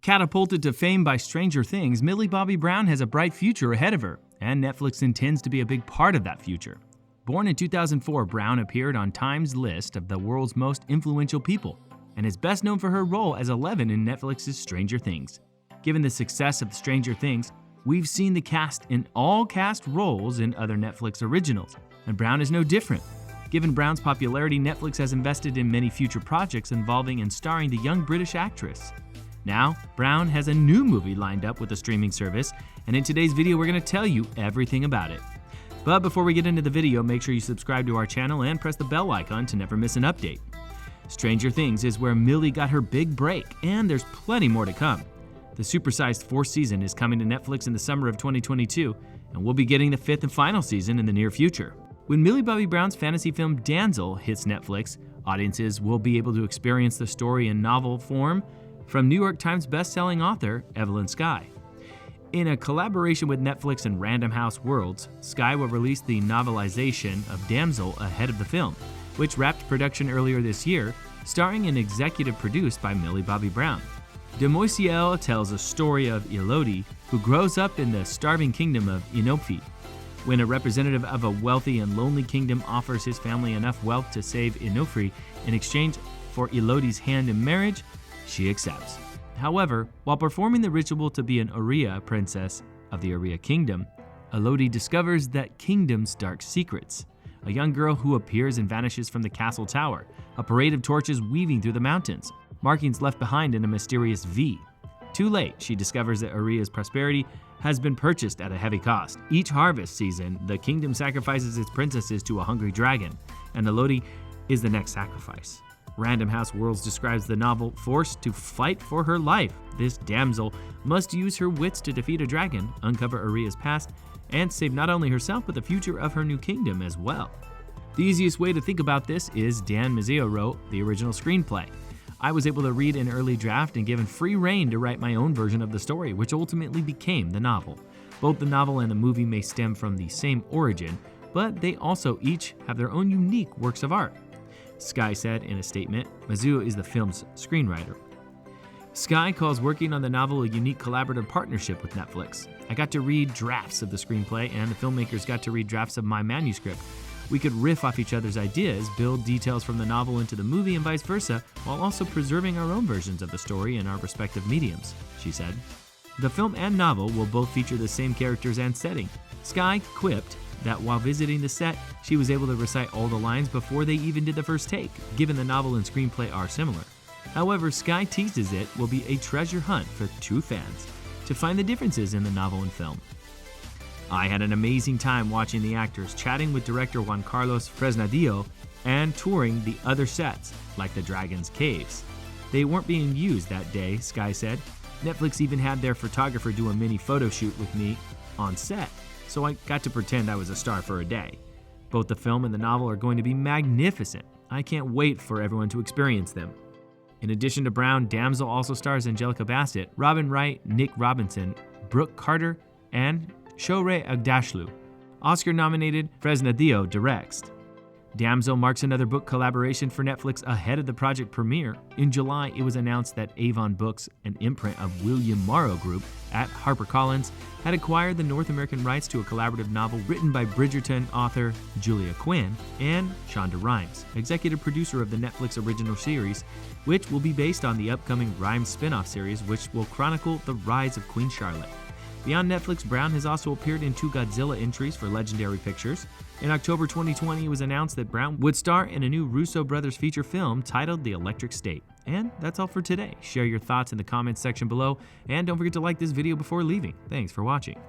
Catapulted to fame by Stranger Things, Millie Bobby Brown has a bright future ahead of her, and Netflix intends to be a big part of that future. Born in 2004, Brown appeared on Time's list of the world's most influential people, and is best known for her role as Eleven in Netflix's Stranger Things. Given the success of Stranger Things, we've seen the cast in all cast roles in other Netflix originals, and Brown is no different. Given Brown's popularity, Netflix has invested in many future projects involving and starring the young British actress. Now, Brown has a new movie lined up with the streaming service, and in today's video we're going to tell you everything about it. But before we get into the video, make sure you subscribe to our channel and press the bell icon to never miss an update. Stranger Things is where Millie got her big break, and there's plenty more to come. The supersized fourth season is coming to Netflix in the summer of 2022, and we'll be getting the fifth and final season in the near future. When Millie Bobby Brown's fantasy film Damsel hits Netflix, audiences will be able to experience the story in novel form from New York Times best-selling author Evelyn Skye. In a collaboration with Netflix and Random House Worlds, Skye will release the novelization of Damsel ahead of the film, which wrapped production earlier this year, starring and executive produced by Millie Bobby Brown. Demoiselle tells a story of Elodie, who grows up in the starving kingdom of Inophi. When a representative of a wealthy and lonely kingdom offers his family enough wealth to save Inofri in exchange for Elodie's hand in marriage, she accepts. However, while performing the ritual to be an Aurea princess of the Aurea kingdom, Elodie discovers that kingdom's dark secrets. A young girl who appears and vanishes from the castle tower, a parade of torches weaving through the mountains, markings left behind in a mysterious V. Too late, she discovers that Aurea's prosperity has been purchased at a heavy cost. Each harvest season, the kingdom sacrifices its princesses to a hungry dragon, and Elodie is the next sacrifice. Random House Worlds describes the novel forced to fight for her life. This damsel must use her wits to defeat a dragon, uncover Aurea's past, and save not only herself but the future of her new kingdom as well. The easiest way to think about this is Dan Mazzeo wrote the original screenplay. I was able to read an early draft and given free rein to write my own version of the story, which ultimately became the novel. Both the novel and the movie may stem from the same origin, but they also each have their own unique works of art. Skye said in a statement, Mazzeo is the film's screenwriter. Skye calls working on the novel a unique collaborative partnership with Netflix. I got to read drafts of the screenplay, and the filmmakers got to read drafts of my manuscript. We could riff off each other's ideas, build details from the novel into the movie, and vice versa, while also preserving our own versions of the story in our respective mediums, she said. The film and novel will both feature the same characters and setting. Skye quipped that while visiting the set, she was able to recite all the lines before they even did the first take, given the novel and screenplay are similar. However, Skye teases it will be a treasure hunt for true fans to find the differences in the novel and film. I had an amazing time watching the actors, chatting with director Juan Carlos Fresnadillo, and touring the other sets, like the Dragon's Caves. They weren't being used that day, Skye said. Netflix even had their photographer do a mini photo shoot with me on set, so I got to pretend I was a star for a day. Both the film and the novel are going to be magnificent. I can't wait for everyone to experience them. In addition to Brown, Damsel also stars Angelica Bassett, Robin Wright, Nick Robinson, Brooke Carter, and Shohreh Aghdashloo. Oscar-nominated Fresnadillo directs. Damsel marks another book collaboration for Netflix ahead of the project premiere. In July, it was announced that Avon Books, an imprint of William Morrow Group at HarperCollins, had acquired the North American rights to a collaborative novel written by Bridgerton author Julia Quinn and Shonda Rhimes, executive producer of the Netflix original series, which will be based on the upcoming Rhimes spin-off series, which will chronicle the rise of Queen Charlotte. Beyond Netflix, Brown has also appeared in 2 Godzilla entries for Legendary Pictures. In October 2020, it was announced that Brown would star in a new Russo brothers feature film titled The Electric State. And that's all for today. Share your thoughts in the comments section below, and don't forget to like this video before leaving. Thanks for watching.